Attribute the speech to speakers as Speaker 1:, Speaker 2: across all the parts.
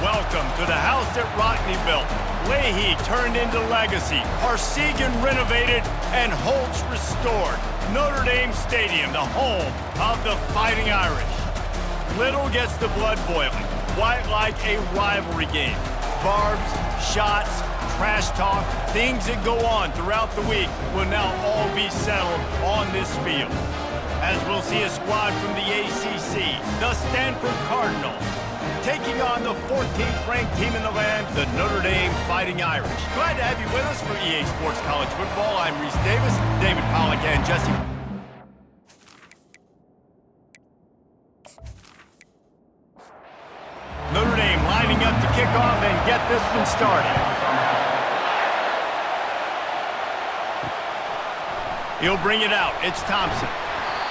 Speaker 1: Welcome to the house that Rockney built. Leahy turned into legacy, Parsegan renovated, and Holtz restored. Notre Dame Stadium, the home of the Fighting Irish. Little gets the blood boiling, quite like a rivalry game. Barbs, shots, trash talk, things that go on throughout the week will now all be settled on this field. As we'll see a squad from the ACC, the Stanford Cardinals, taking on the 14th ranked team in the land, the Notre Dame Fighting Irish. Glad to have you with us for EA Sports College Football. I'm Reese Davis, David Pollack, and Jesse. Notre Dame lining up to kick off and get this one started. He'll bring it out. It's Thompson.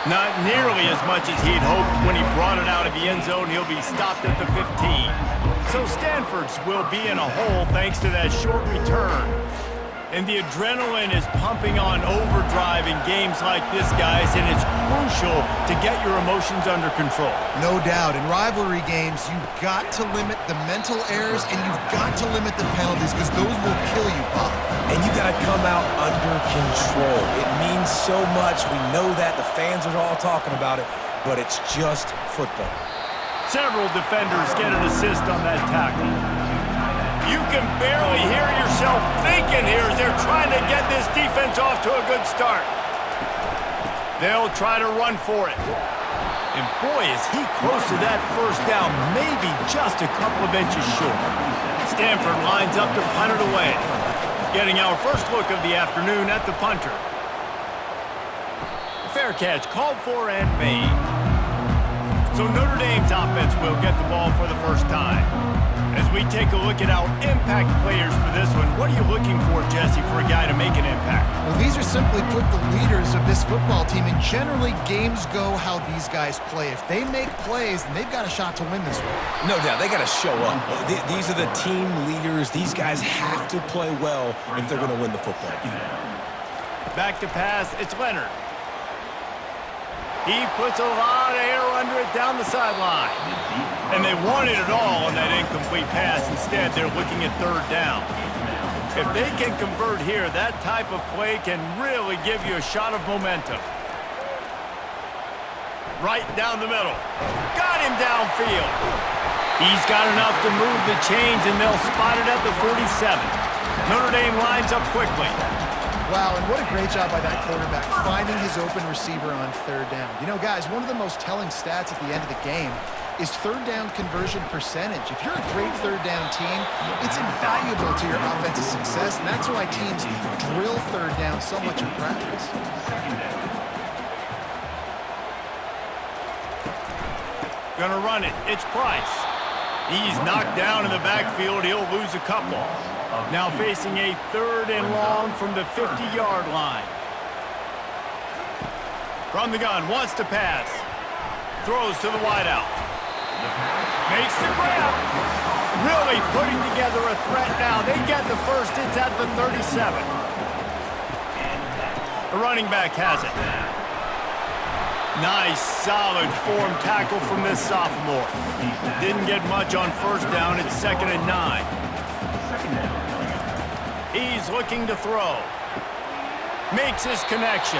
Speaker 1: Not nearly as much as he'd hoped when he brought it out of the end zone. He'll be stopped at the 15. So Stanford's will be in a hole thanks to that short return. And the adrenaline is pumping on overdrive in games like this, guys, and it's crucial to get your emotions under control.
Speaker 2: No doubt. In rivalry games, you've got to limit the mental errors and you've got to limit the penalties because those will kill you, Pop.
Speaker 3: And you got to come out under control. It means so much. We know that. The fans are all talking about it, but it's just football.
Speaker 1: Several defenders get an assist on that tackle. You can barely hear yourself thinking here as they're trying to get this defense off to a good start. They'll try to run for it. And boy, is he close to that first down, maybe just a couple of inches short. Stanford lines up to punt it away. Getting our first look of the afternoon at the punter. Fair catch called for and made. So Notre Dame's offense will get the ball for the first time. As we take a look at our impact players for this one, what are you looking for, Jesse, for a guy to make an impact?
Speaker 2: Well, these are simply put the leaders of this football team, and generally games go how these guys play. If they make plays, then they've got a shot to win this one.
Speaker 3: No doubt, they got to show up. These are the team leaders. These guys have to play well if they're going to win the football game.
Speaker 1: Back to pass, it's Leonard. He puts a lot of air under it down the sideline. And they wanted it all on that incomplete pass. Instead, they're looking at third down. If they can convert here, that type of play can really give you a shot of momentum. Right down the middle. Got him downfield. He's got enough to move the chains, and they'll spot it at the 47. Notre Dame lines up quickly.
Speaker 2: Wow, and what a great job by that quarterback, finding his open receiver on third down. You know, guys, one of the most telling stats at the end of the game is third down conversion percentage. If you're a great third down team, it's invaluable to your offensive success, and that's why teams drill third down so much in practice.
Speaker 1: Gonna run it. It's Price. He's knocked down in the backfield. He'll lose a couple. Now facing a third and long from the 50-yard line. From the gun, wants to pass. Throws to the wideout. Makes the grab. Really putting together a threat now. They get the first. It's at the 37. The running back has it. Nice, solid form tackle from this sophomore. Didn't get much on first down. It's 2nd and 9. He's looking to throw. Makes his connection.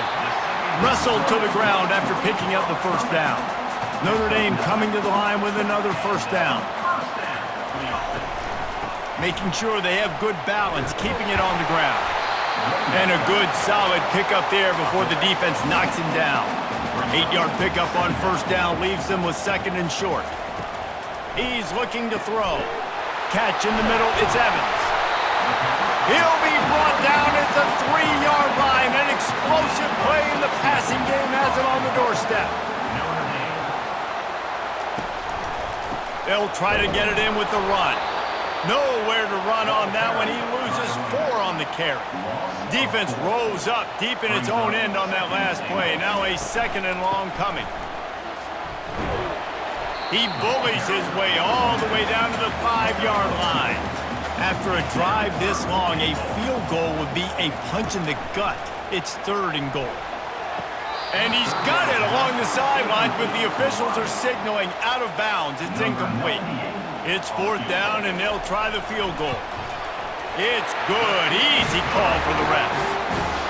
Speaker 1: Wrestled to the ground after picking up the first down. Notre Dame coming to the line with another first down. Making sure they have good balance, keeping it on the ground. And a good, solid pickup there before the defense knocks him down. 8-yard pickup on first down leaves them with 2nd and short. He's looking to throw. Catch in the middle, it's Evans. He'll be brought down at the 3-yard line. An explosive play in the passing game has it on the doorstep. They'll try to get it in with the run. Nowhere to run on that one. He loses 4 on the carry. Defense rose up deep in its own end on that last play. Now a 2nd and long coming. He bullies his way all the way down to the 5-yard line. After a drive this long, a field goal would be a punch in the gut. It's 3rd and goal. And he's got it along the sidelines, but the officials are signaling out of bounds. It's incomplete. It's 4th down, and they'll try the field goal. It's good. Easy call for the refs.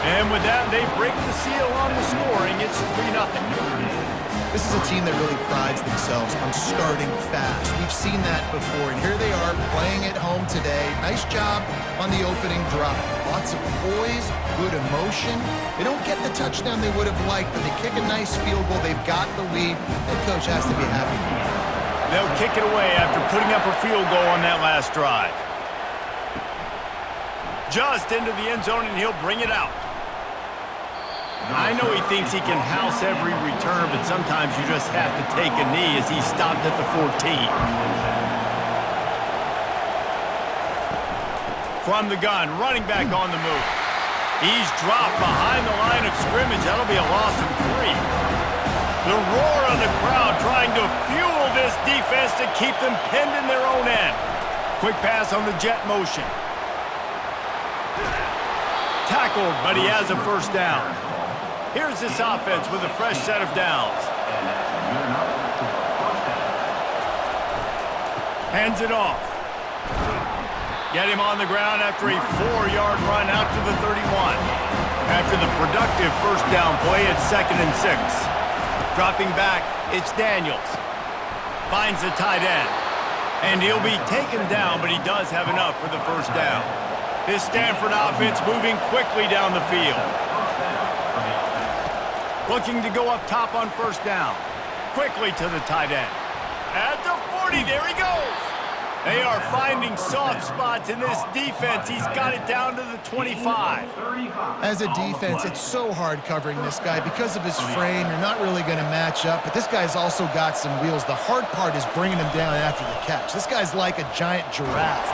Speaker 1: And with that, they break the seal on the scoring. It's 3-0.
Speaker 2: This is a team that really prides themselves on starting fast. We've seen that before, and here they are playing at home today. Nice job on the opening drive. Lots of poise, good emotion. They don't get the touchdown they would have liked, but they kick a nice field goal. They've got the lead. Head coach has to be happy.
Speaker 1: They'll kick it away after putting up a field goal on that last drive. Just into the end zone, and he'll bring it out. I know he thinks he can house every return, but sometimes you just have to take a knee as he stopped at the 14. From the gun, running back on the move. He's dropped behind the line of scrimmage. That'll be a loss of 3. The roar of the crowd trying to fuel this defense to keep them pinned in their own end. Quick pass on the jet motion. Tackled, but he has a first down. Here's this offense with a fresh set of downs. Hands it off. Get him on the ground after a 4-yard run out to the 31. After the productive first down play, it's 2nd and 6. Dropping back, it's Daniels. Finds the tight end. And he'll be taken down, but he does have enough for the first down. This Stanford offense moving quickly down the field. Looking to go up top on first down. Quickly to the tight end. At the 40, there he goes. They are finding soft spots in this defense. He's got it down to the 25.
Speaker 2: As a defense, it's so hard covering this guy. Because of his frame, you're not really going to match up, but this guy's also got some wheels. The hard part is bringing him down after the catch. This guy's like a giant giraffe.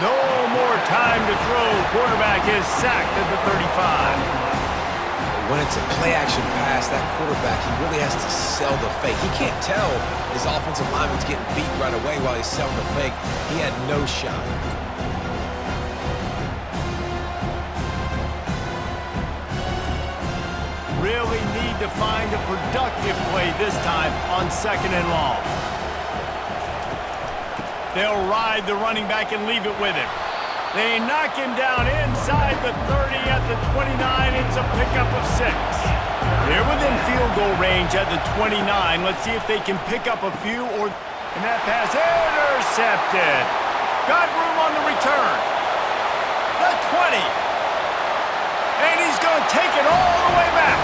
Speaker 1: No more time to throw. Quarterback is sacked at the 35.
Speaker 3: When it's a play-action pass, that quarterback, he really has to sell the fake. He can't tell his offensive lineman's getting beat right away while he's selling the fake. He had no shot.
Speaker 1: Really need to find a productive play this time on 2nd and long. They'll ride the running back and leave it with him. They knock him down inside the 30 at the 29. It's a pickup of 6. They're within field goal range at the 29. Let's see if they can pick up a few and that pass intercepted. Got room on the return. The 20. And he's going to take it all the way back.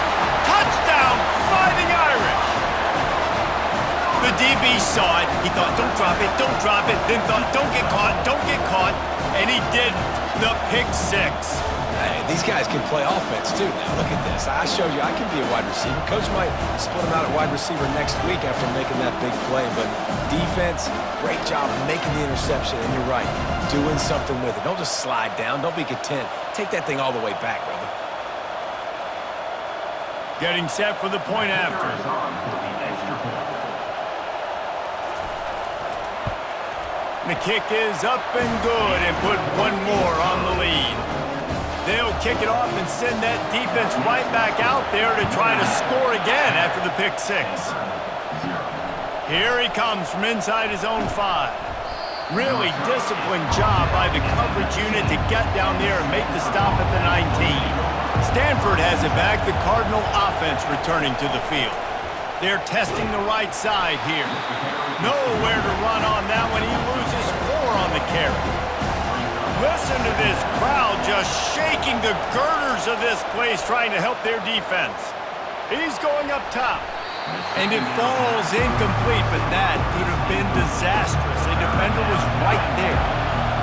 Speaker 1: Touchdown, Fighting Irish. The DB saw it. He thought, don't drop it, don't drop it. Then thought, don't get caught, don't get caught. And he did the pick 6.
Speaker 3: Hey, these guys can play offense, too, now. Look at this. I showed you I can be a wide receiver. Coach might split him out at wide receiver next week after making that big play. But defense, great job making the interception. And you're right, doing something with it. Don't just slide down. Don't be content. Take that thing all the way back, brother.
Speaker 1: Getting set for the point after. The kick is up and good and put one more on the lead. They'll kick it off and send that defense right back out there to try to score again after the pick 6. Here he comes from inside his own 5. Really disciplined job by the coverage unit to get down there and make the stop at the 19. Stanford has it back, the Cardinal offense returning to the field. They're testing the right side here. Nowhere to run on that one. He loses 4 on the carry. Listen to this crowd just shaking the girders of this place trying to help their defense. He's going up top. And it falls incomplete, but that could have been disastrous. A defender was right there.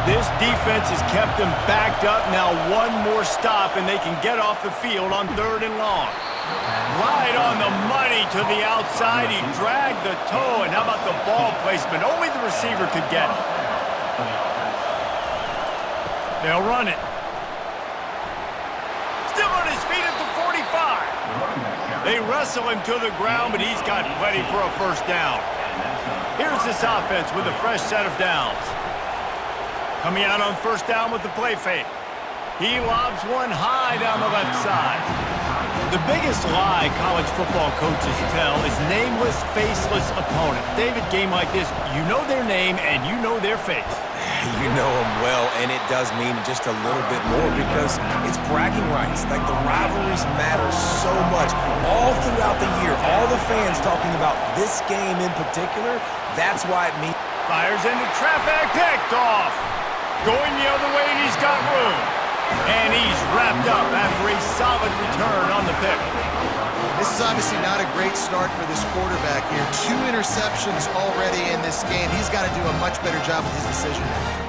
Speaker 1: This defense has kept them backed up. Now one more stop, and they can get off the field on 3rd and long. Right on the money to the outside. He dragged the toe, and how about the ball placement? Only the receiver could get it. They'll run it. Still on his feet at the 45. They wrestle him to the ground, but he's got plenty for a first down. Here's this offense with a fresh set of downs. Coming out on first down with the play fake. He lobs one high down the left side. The biggest lie college football coaches tell is nameless, faceless opponent. David, game like this, you know their name and you know their face.
Speaker 3: You know them well, and it does mean just a little bit more because it's bragging rights. Like, the rivalries matter so much. All throughout the year, all the fans talking about this game in particular, that's why it means...
Speaker 1: Fires into traffic, picked off. Going the other way, and he's got room. And he's wrapped up after a solid return on the pick.
Speaker 2: This is obviously not a great start for this quarterback here. 2 interceptions already in this game. He's got to do a much better job with his decision making.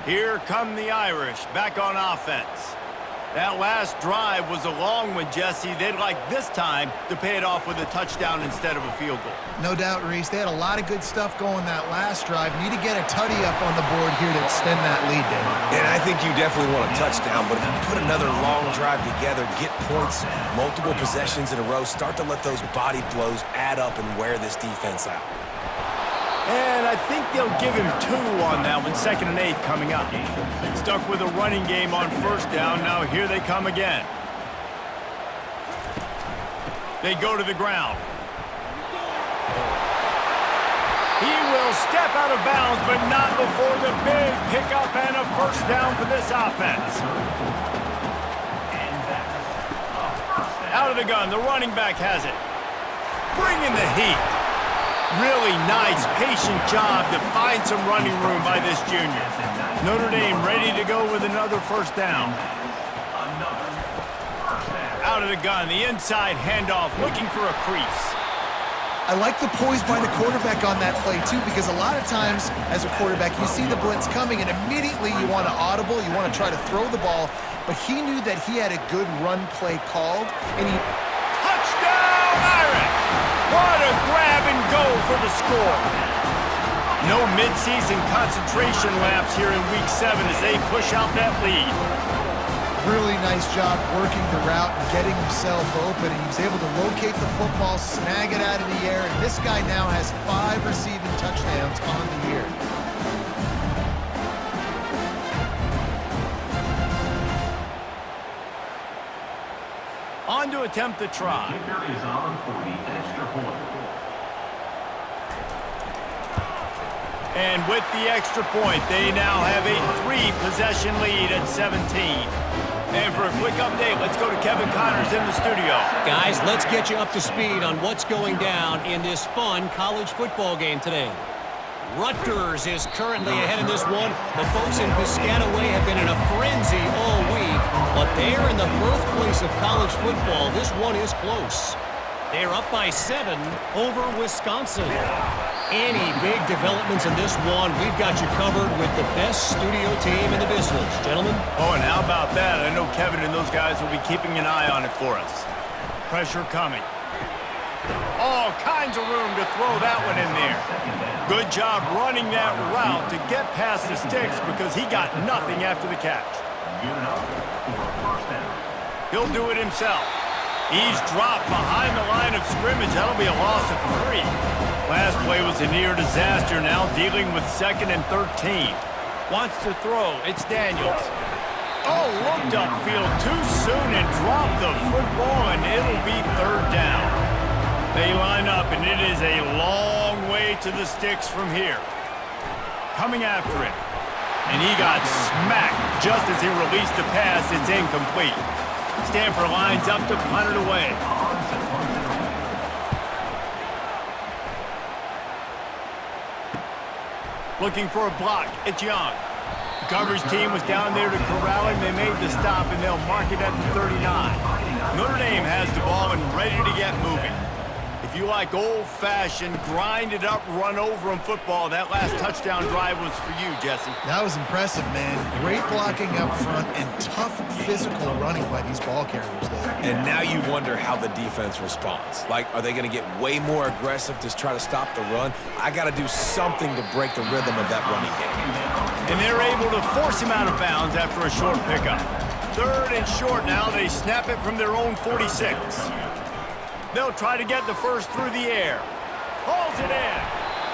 Speaker 1: Here come the Irish, back on offense. That last drive was a long one, Jesse. They'd like this time to pay it off with a touchdown instead of a field goal.
Speaker 2: No doubt, Reese. They had a lot of good stuff going that last drive. Need to get a tutty up on the board here to extend that lead, David.
Speaker 3: And I think you definitely want a touchdown, but if you put another long drive together, get points, multiple possessions in a row, start to let those body blows add up and wear this defense out.
Speaker 1: And I think they'll give him 2 on that one, 2nd and 8 coming up. Stuck with a running game on 1st down. Now here they come again. They go to the ground. He will step out of bounds, but not before the big pickup and a 1st down for this offense. Out of the gun, the running back has it. Bringing the heat. Really nice, patient job to find some running room by this junior. Notre Dame ready to go with another 1st down. Out of the gun, the inside handoff, looking for a crease.
Speaker 2: I like the poise by the quarterback on that play, too, because a lot of times, as a quarterback, you see the blitz coming, and immediately you want to audible, you want to try to throw the ball, but he knew that he had a good run play called, and he...
Speaker 1: Touchdown, Irish! What a grab and go for the score. No midseason concentration laps here in Week 7 as they push out that lead.
Speaker 2: Really nice job working the route and getting himself open. He was able to locate the football, snag it out of the air, and this guy now has 5 receiving touchdowns on the year.
Speaker 1: On to attempt the try. And with the extra point, they now have a 3-possession lead at 17. And for a quick update, let's go to Kevin Connors in the studio.
Speaker 4: Guys, let's get you up to speed on what's going down in this fun college football game today. Rutgers is currently ahead in this one. The folks in Piscataway have been in a frenzy all week, but they're in the birthplace of college football. This one is close. They're up by 7 over Wisconsin. Any big developments in this one, we've got you covered with the best studio team in the business. Gentlemen?
Speaker 1: Oh, and how about that? I know Kevin and those guys will be keeping an eye on it for us. Pressure coming. All kinds of room to throw that one in there. Good job running that route to get past the sticks because he got nothing after the catch. He'll do it himself. He's dropped behind the line of scrimmage. That'll be a loss of 3. Last play was a near disaster, now dealing with 2nd and 13. Wants to throw. It's Daniels. Oh, looked upfield too soon and dropped the football, and it'll be 3rd down. They line up, and it is a long way to the sticks from here. Coming after it. And he got smacked just as he released the pass. It's incomplete. Stanford lines up to punt it away. Looking for a block. It's Young. The coverage team was down there to corral him. They made the stop, and they'll mark it at the 39. Notre Dame has the ball and ready to get moving. If you like old-fashioned, grind-it-up, run-over-'em football, that last touchdown drive was for you, Jesse.
Speaker 2: That was impressive, man. Great blocking up front and tough physical running by these ball carriers there.
Speaker 3: And now you wonder how the defense responds. Like, are they going to get way more aggressive to try to stop the run? I got to do something to break the rhythm of that running game.
Speaker 1: And they're able to force him out of bounds after a short pickup. 3rd and short now. They snap it from their own 46. They'll try to get the first through the air. Hauls it in.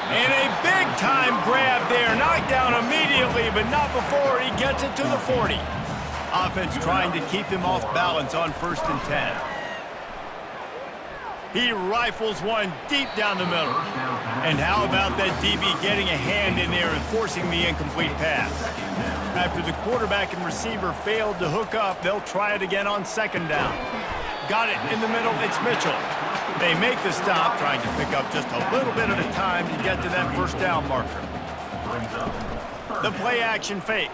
Speaker 1: And a big-time grab there. Knocked down immediately, but not before he gets it to the 40. Offense trying to keep him off balance on 1st and 10. He rifles one deep down the middle. And how about that DB getting a hand in there and forcing the incomplete pass? After the quarterback and receiver failed to hook up, they'll try it again on 2nd down. Got it in the middle, it's Mitchell. They make the stop, trying to pick up just a little bit at a time to get to that 1st down marker. The play action fake.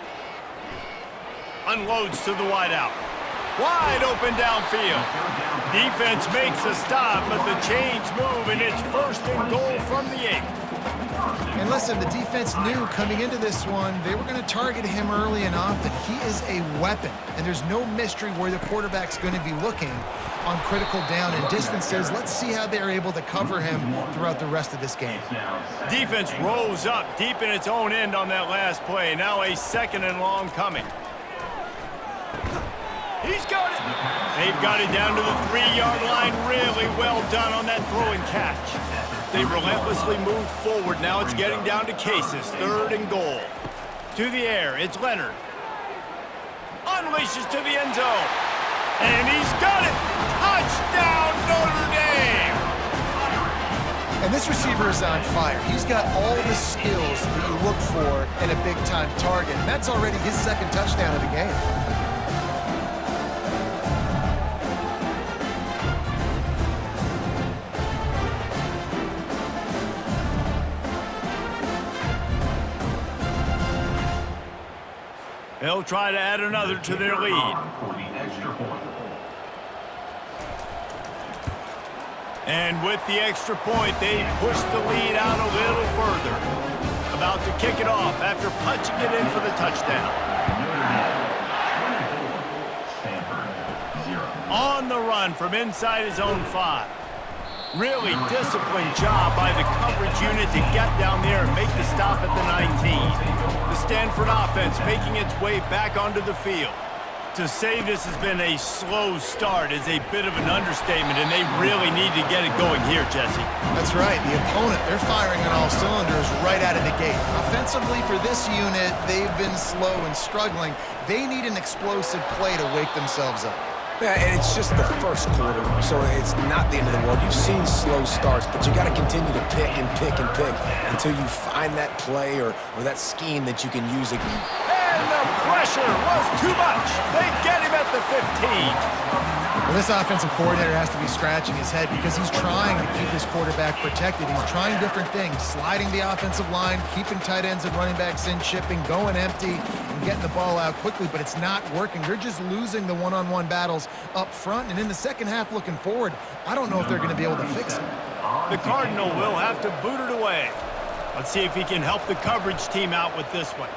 Speaker 1: Unloads to the wideout. Wide open downfield. Defense makes a stop, but the chains move, and it's 1st and goal from the 8.
Speaker 2: And listen, the defense knew coming into this one, they were going to target him early and often. He is a weapon, and there's no mystery where the quarterback's going to be looking on critical down and distances. Let's see how they're able to cover him throughout the rest of this game.
Speaker 1: Defense rose up deep in its own end on that last play. Now a 2nd and long coming. He's got it. They've got it down to the 3-yard line. Really well done on that throw and catch. They relentlessly moved forward. Now it's getting down to cases. 3rd and goal. To the air. It's Leonard. Unleashes to the end zone. And he's got it. Touchdown, Notre Dame.
Speaker 2: And this receiver is on fire. He's got all the skills that you look for in a big-time target. And that's already his 2nd touchdown of the game.
Speaker 1: They'll try to add another to their lead. And with the extra point, they push the lead out a little further. About to kick it off after punching it in for the touchdown. On the run from inside his own 5. Really disciplined job by the coverage unit to get down there and make the stop at the 19. The Stanford offense making its way back onto the field. To say this has been a slow start is a bit of an understatement, and they really need to get it going here, Jesse.
Speaker 2: That's right. The opponent, they're firing on all cylinders right out of the gate. Offensively for this unit, they've been slow and struggling. They need an explosive play to wake themselves up.
Speaker 3: Yeah, and it's just the 1st quarter, so it's not the end of the world. You've seen slow starts, but you got to continue to pick and pick and pick until you find that play or that scheme that you can use again.
Speaker 1: And the pressure was too much. They get him at the 15.
Speaker 2: Well, this offensive coordinator has to be scratching his head because he's trying to keep his quarterback protected. He's trying different things, sliding the offensive line, keeping tight ends and running backs in, chipping, going empty, and getting the ball out quickly, but it's not working. They're just losing the one-on-one battles up front, and in the 2nd half looking forward, I don't know if they're going to be able to fix it.
Speaker 1: The Cardinal will have to boot it away. Let's see if he can help the coverage team out with this one.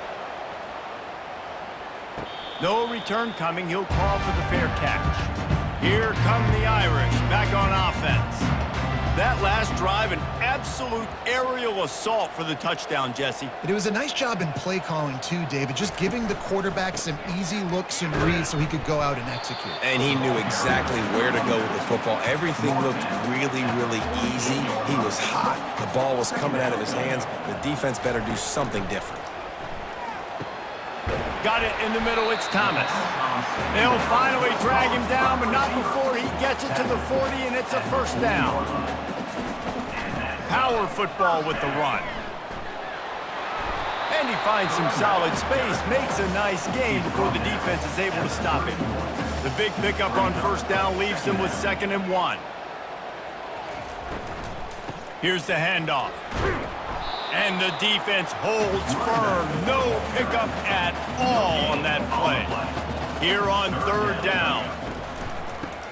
Speaker 1: No return coming. He'll call for the fair catch. Here come the Irish back on offense. That last drive, an absolute aerial assault for the touchdown, Jesse.
Speaker 2: But it was a nice job in play calling too, David, just giving the quarterback some easy looks and reads so he could go out and execute.
Speaker 3: And he knew exactly where to go with the football. Everything looked really, really easy. He was hot. The ball was coming out of his hands. The defense better do something different.
Speaker 1: Got it in the middle, it's Thomas. They'll finally drag him down, but not before he gets it to the 40, and it's a 1st down. Power football with the run. And he finds some solid space, makes a nice gain before the defense is able to stop him. The big pickup on 1st down leaves them with 2nd and 1. Here's the handoff. And the defense holds firm. No pickup at all on that play. Here on 3rd down.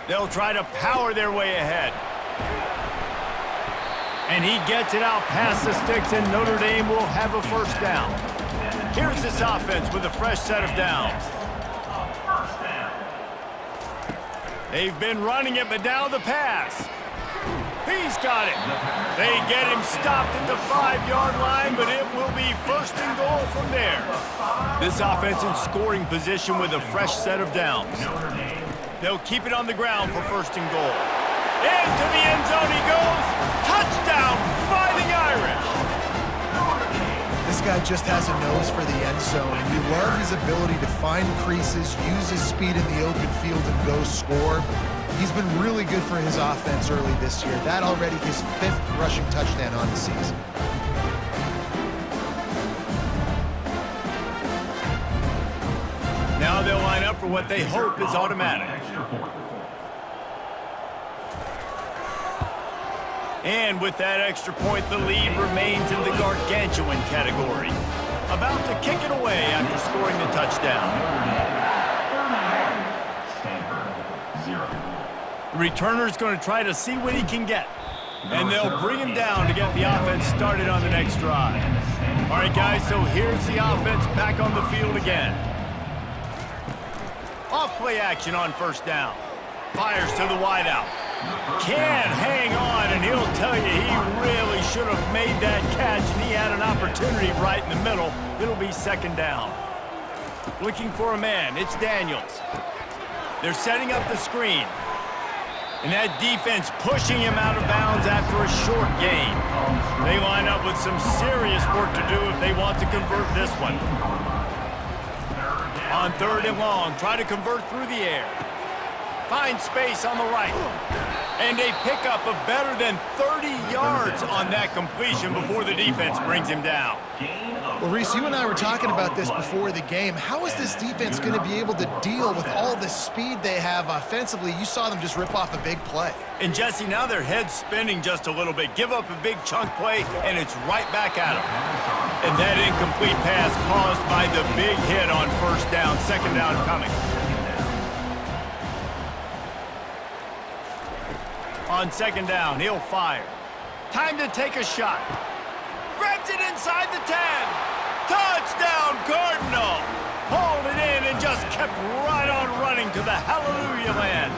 Speaker 1: They'll try to power their way ahead. And he gets it out past the sticks, and Notre Dame will have a 1st down. Here's this offense with a fresh set of downs. They've been running it, but now the pass. He's got it. They get him stopped at the 5-yard line, but it will be 1st and goal from there. This offense in scoring position with a fresh set of downs. They'll keep it on the ground for 1st and goal. Into the end zone he goes. Touchdown, Fighting Irish.
Speaker 2: This guy just has a nose for the end zone, and you love his ability to find creases, use his speed in the open field, and go score. He's been really good for his offense early this year. That already his 5th rushing touchdown on the season.
Speaker 1: Now they'll line up for what they hope is automatic. And with that extra point, the lead remains in the gargantuan category. About to kick it away after scoring the touchdown. The returner's going to try to see what he can get. And they'll bring him down to get the offense started on the next drive. All right, guys, so here's the offense back on the field again. Off-play action on first down. Fires to the wideout. Can hang on, and he'll tell you he really should have made that catch, and he had an opportunity right in the middle. It'll be second down. Looking for a man. It's Daniels. They're setting up the screen. And that defense pushing him out of bounds after a short gain. They line up with some serious work to do if they want to convert this one. On 3rd and long, try to convert through the air. Find space on the right. And a pickup of better than 30 yards on that completion before the defense brings him down.
Speaker 2: Well, Reese, you and I were talking about this before the game. How is this defense going to be able to deal with all the speed they have offensively? You saw them just rip off a big play.
Speaker 1: And, Jesse, now their head's spinning just a little bit. Give up a big chunk play, and it's right back at them. And that incomplete pass caused by the big hit on first down. Second down coming. On second down, he'll fire. Time to take a shot. Grabs it inside the 10. Touchdown, Cardinal. Hauled it in and just kept right on running to the hallelujah land.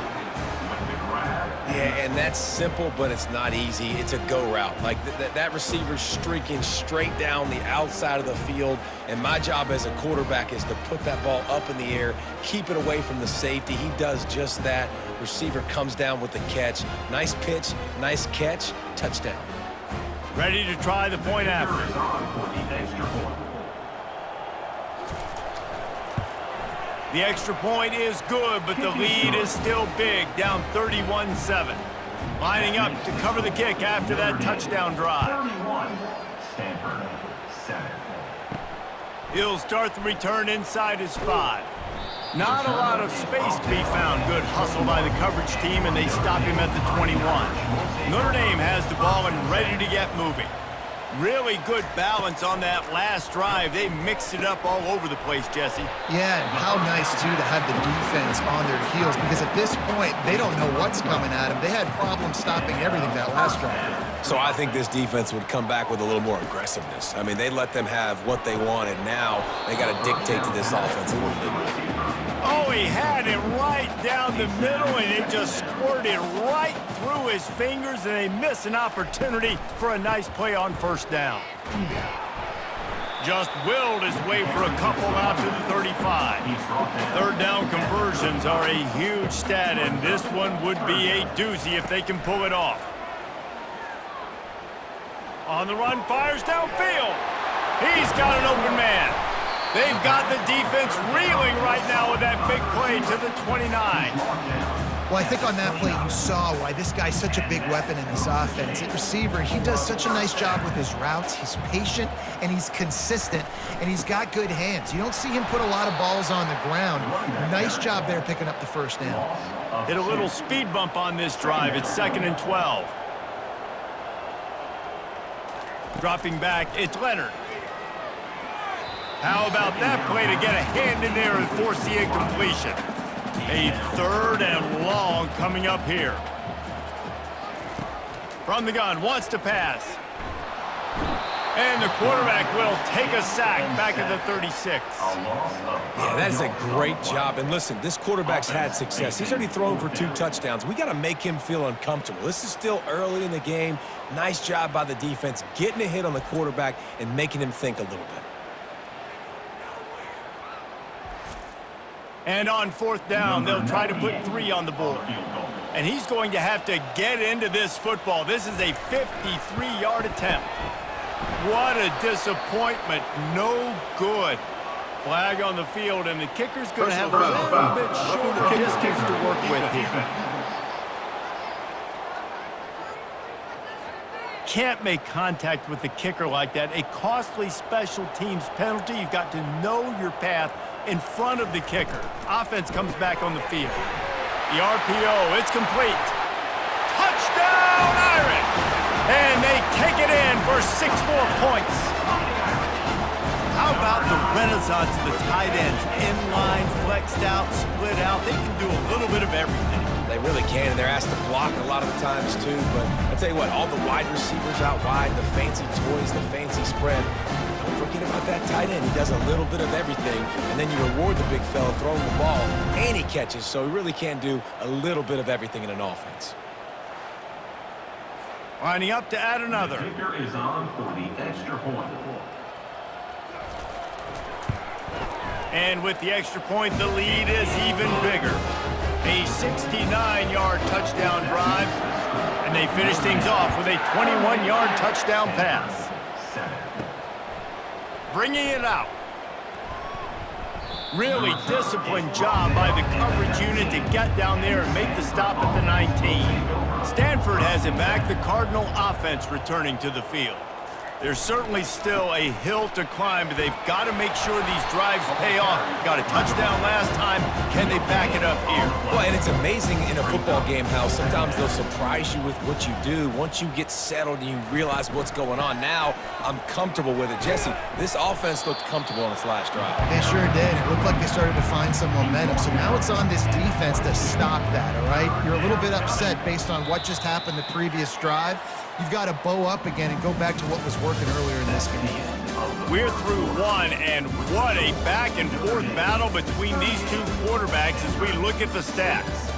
Speaker 3: Yeah, and that's simple, but it's not easy. It's a go route. Like that receiver's streaking straight down the outside of the field, and my job as a quarterback is to put that ball up in the air, keep it away from the safety. He does just that. Receiver comes down with the catch. Nice pitch, nice catch, touchdown.
Speaker 1: Ready to try the point after. The extra point is good, but the lead is still big, down 31-7. Lining up to cover the kick after that touchdown drive. He'll start the return inside his 5. Not a lot of space to be found. Good hustle by the coverage team, and they stop him at the 21. Notre Dame has the ball and ready to get moving. Really good balance on that last drive. They mixed it up all over the place, Jesse.
Speaker 2: Yeah, and how nice, too, to have the defense on their heels, because at this point, they don't know what's coming at them. They had problems stopping everything that last drive.
Speaker 3: So I think this defense would come back with a little more aggressiveness. I mean, they let them have what they wanted. Now they got to dictate to this offense a little bit more.
Speaker 1: Oh, he had it right down the middle, and it just squirted right through his fingers, and they miss an opportunity for a nice play on first down. Just willed his way for a couple out to the 35. Third down conversions are a huge stat, and this one would be a doozy if they can pull it off. On the run, fires downfield. He's got an open man. They've got the defense reeling right now with that big play to the 29.
Speaker 2: Well, I think on that play you saw why this guy's such a big weapon in this offense. At receiver, he does such a nice job with his routes. He's patient, and he's consistent, and he's got good hands. You don't see him put a lot of balls on the ground. Nice job there picking up the first down.
Speaker 1: Hit a little speed bump on this drive. It's 2nd and 12. Dropping back, it's Leonard. How about that play to get a hand in there and force the incompletion? A 3rd and long coming up here. From the gun, wants to pass. And the quarterback will take a sack back at the 36.
Speaker 3: Yeah, that is a great job. And listen, this quarterback's had success. He's already thrown for 2 touchdowns. We got to make him feel uncomfortable. This is still early in the game. Nice job by the defense, getting a hit on the quarterback and making him think a little bit.
Speaker 1: And on 4th down, they'll try to put 3 on the board. And he's going to have to get into this football. This is a 53-yard attempt. What a disappointment. No good. Flag on the field, and the kicker's going to have a little bit shorter distance to work with here. Can't make contact with the kicker like that. A costly special teams penalty. You've got to know your path in front of the kicker. Offense comes back on the field. The RPO, it's complete. Touchdown, Irish! And they take it in for 6 more points. How about the renaissance of the tight ends? Inline, flexed out, split out. They can do a little bit of everything.
Speaker 3: They really can, and they're asked to block a lot of the times, too. But I'll tell you what, all the wide receivers out wide, the fancy toys, the fancy spread, don't forget about that tight end. He does a little bit of everything, and then you reward the big fella throwing the ball, and he catches, so he really can do a little bit of everything in an offense.
Speaker 1: Lining up to add another.
Speaker 5: The kicker is on for the extra point.
Speaker 1: And with the extra point, the lead is even bigger. A 69-yard touchdown drive, and they finish things off with a 21-yard touchdown pass. Bringing it out. Really disciplined job by the coverage unit to get down there and make the stop at the 19. Stanford has it back, the Cardinal offense returning to the field. There's certainly still a hill to climb, but they've got to make sure these drives pay off. Got a touchdown last time. Can they back it up here?
Speaker 3: Well, and it's amazing in a football game how sometimes they'll surprise you with what you do. Once you get settled and you realize what's going on, now I'm comfortable with it. Jesse, this offense looked comfortable on its last drive.
Speaker 2: They sure did. It looked like they started to find some momentum. So now it's on this defense to stop that, all right? You're a little bit upset based on what just happened the previous drive. You've got to bow up again and go back to what was working earlier in this game.
Speaker 1: We're through one, and what a back-and-forth battle between these two quarterbacks as we look at the stats.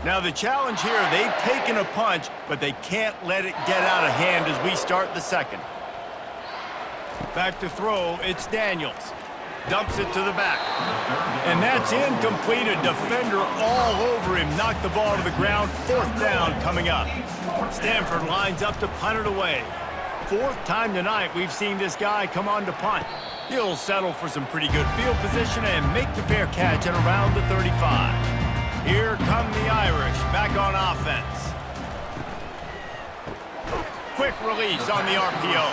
Speaker 1: Now the challenge here, they've taken a punch, but they can't let it get out of hand as we start the second. Back to throw, it's Daniels. Dumps it to the back. And that's incomplete. A defender all over him. Knocked the ball to the ground. 4th down coming up. Stanford lines up to punt it away. 4th time tonight we've seen this guy come on to punt. He'll settle for some pretty good field position and make the fair catch at around the 35. Here come the Irish back on offense. Quick release on the RPO.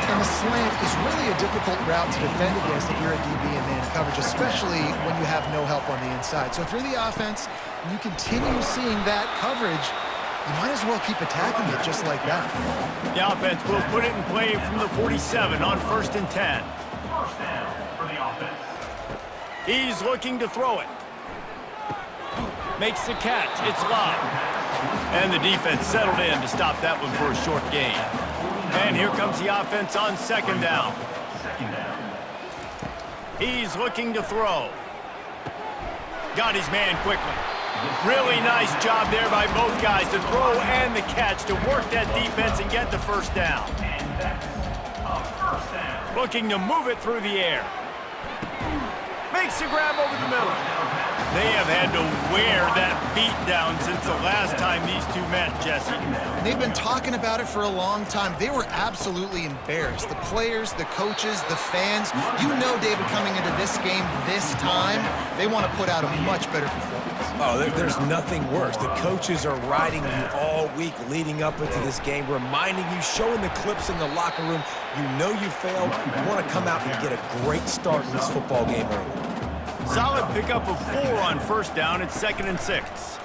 Speaker 2: And the slant is really a difficult route to defend against if you're a DB in man coverage, especially when you have no help on the inside. So if you're the offense and you continue seeing that coverage, you might as well keep attacking it just like that.
Speaker 1: The offense will put it in play from the 47 on 1st and 10.
Speaker 5: First down for the offense.
Speaker 1: He's looking to throw it. Makes the catch. It's live. And the defense settled in to stop that one for a short gain. And here comes the offense on 2nd down. He's looking to throw. Got his man quickly. Really nice job there by both guys to throw and the catch to work that defense and get the 1st down. Looking to move it through the air. Makes the grab over the middle. They have had to wear that beat down since the last time these two met, Jesse.
Speaker 2: And they've been talking about it for a long time. They were absolutely embarrassed. The players, the coaches, the fans. You know, David, coming into this game this time, they want to put out a much better performance.
Speaker 3: Oh, there's nothing worse. The coaches are riding you all week leading up into this game, reminding you, showing the clips in the locker room. You know you failed. You want to come out and get a great start in this football game early.
Speaker 1: Solid pickup of 4 on 1st down. It's 2nd and 6.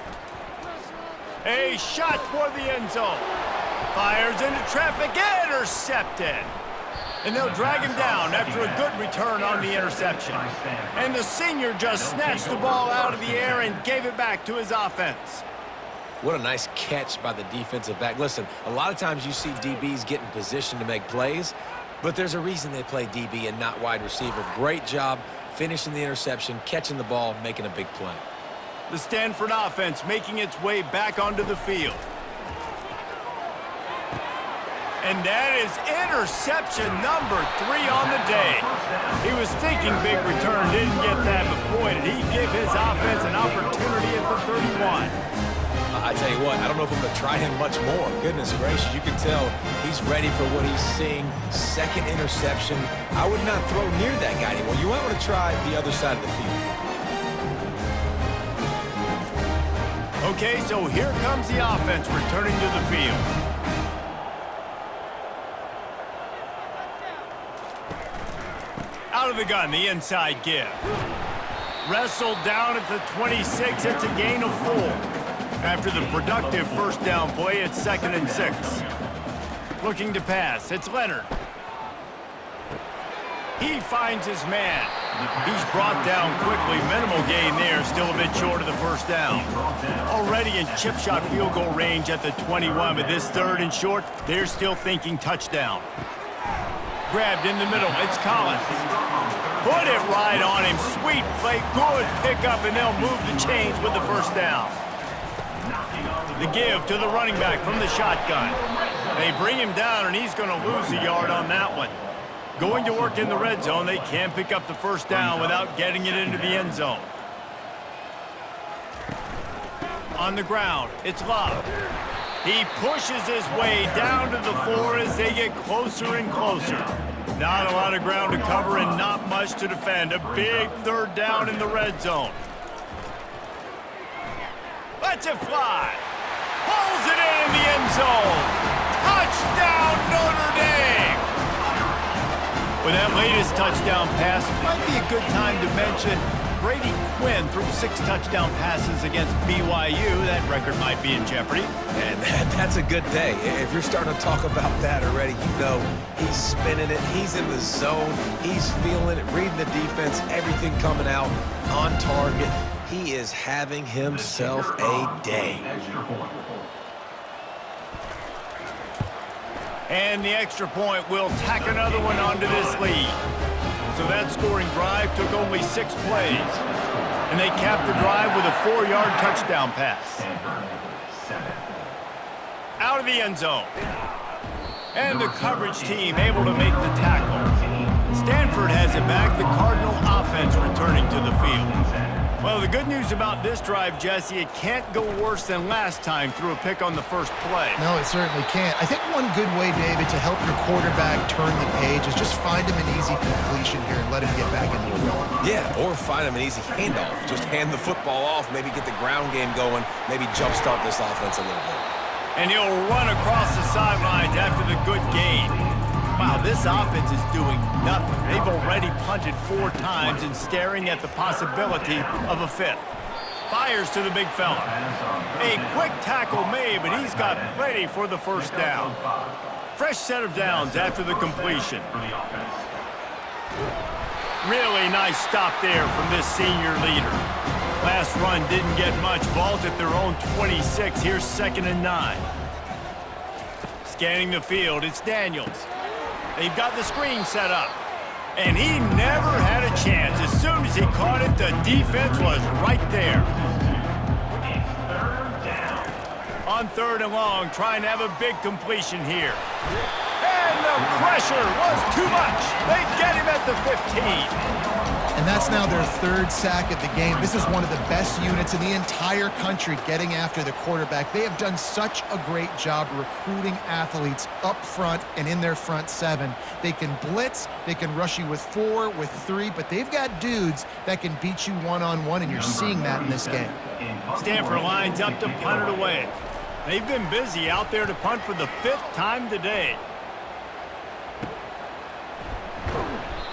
Speaker 1: A shot toward the end zone. Fires into traffic. Intercepted. And they'll drag him down after a good return on the interception. And the senior just snatched the ball out of the air and gave it back to his offense.
Speaker 3: What a nice catch by the defensive back. Listen, a lot of times you see DBs get in position to make plays, but there's a reason they play DB and not wide receiver. Great job finishing the interception, catching the ball, making a big play.
Speaker 1: The Stanford offense making its way back onto the field. And that is interception number 3 on the day. He was thinking big return, didn't get that, but boy, did he give his offense an opportunity at the 31.
Speaker 3: I tell you what, I don't know if I'm going to try him much more. Goodness gracious, you can tell he's ready for what he's seeing. Second interception. I would not throw near that guy anymore. You might want to try the other side of the field.
Speaker 1: Okay, so here comes the offense returning to the field. Out of the gun, the inside give. Wrestled down at the 26, it's a gain of 4. After the productive first down play, it's 2nd and 6. Looking to pass, it's Leonard. He finds his man. He's brought down quickly. Minimal gain there, still a bit short of the first down. Already in chip shot field goal range at the 21, but this 3rd and short, they're still thinking touchdown. Grabbed in the middle, it's Collins. Put it right on him, sweet play, good pickup, and they'll move the chains with the first down. The give to the running back from the shotgun. They bring him down, and he's going to lose a yard on that one. Going to work in the red zone, they can't pick up the first down without getting it into the end zone. On the ground, it's Love. He pushes his way down to the 4 as they get closer and closer. Not a lot of ground to cover and not much to defend. A big 3rd down in the red zone. Lets it fly. Pulls it in the end zone. Touchdown, Notre Dame! With that latest touchdown pass, might be a good time to mention Brady Quinn threw 6 touchdown passes against BYU. That record might be in jeopardy.
Speaker 3: And that's a good day. If you're starting to talk about that already, you know he's spinning it. He's in the zone. He's feeling it, reading the defense, everything coming out on target. He is having himself a day.
Speaker 1: And the extra point will tack another one onto this lead. So that scoring drive took only 6 plays. And they capped the drive with a 4-yard touchdown pass. Out of the end zone. And the coverage team able to make the tackle. Stanford has it back, the Cardinal offense returning to the field. Well, the good news about this drive, Jesse, it can't go worse than last time through a pick on the first play.
Speaker 2: No, it certainly can't. I think one good way, David, to help your quarterback turn the page is just find him an easy completion here and let him get back into the run.
Speaker 3: Yeah, or find him an easy handoff. Just hand the football off, maybe get the ground game going, maybe jumpstart this offense a little bit.
Speaker 1: And he'll run across the sidelines after the good gain. Wow, this offense is doing nothing. They've already punted 4 times and staring at the possibility of a 5th. Fires to the big fella. A quick tackle made, but he's got plenty for the first down. Fresh set of downs after the completion. Really nice stop there from this senior leader. Last run didn't get much. Ball's at their own 26. Here's 2nd and 9. Scanning the field, it's Daniels. They've got the screen set up. And he never had a chance. As soon as he caught it, the defense was right there. On 3rd and long, trying to have a big completion here. And the pressure was too much. They get him at the 15.
Speaker 2: And that's now their 3rd sack of the game. This is one of the best units in the entire country getting after the quarterback. They have done such a great job recruiting athletes up front and in their front 7. They can blitz, they can rush you with 4, with 3, but they've got dudes that can beat you one-on-one, and you're seeing that in this game.
Speaker 1: Stanford lines up to punt it away. They've been busy out there to punt for the 5th time today.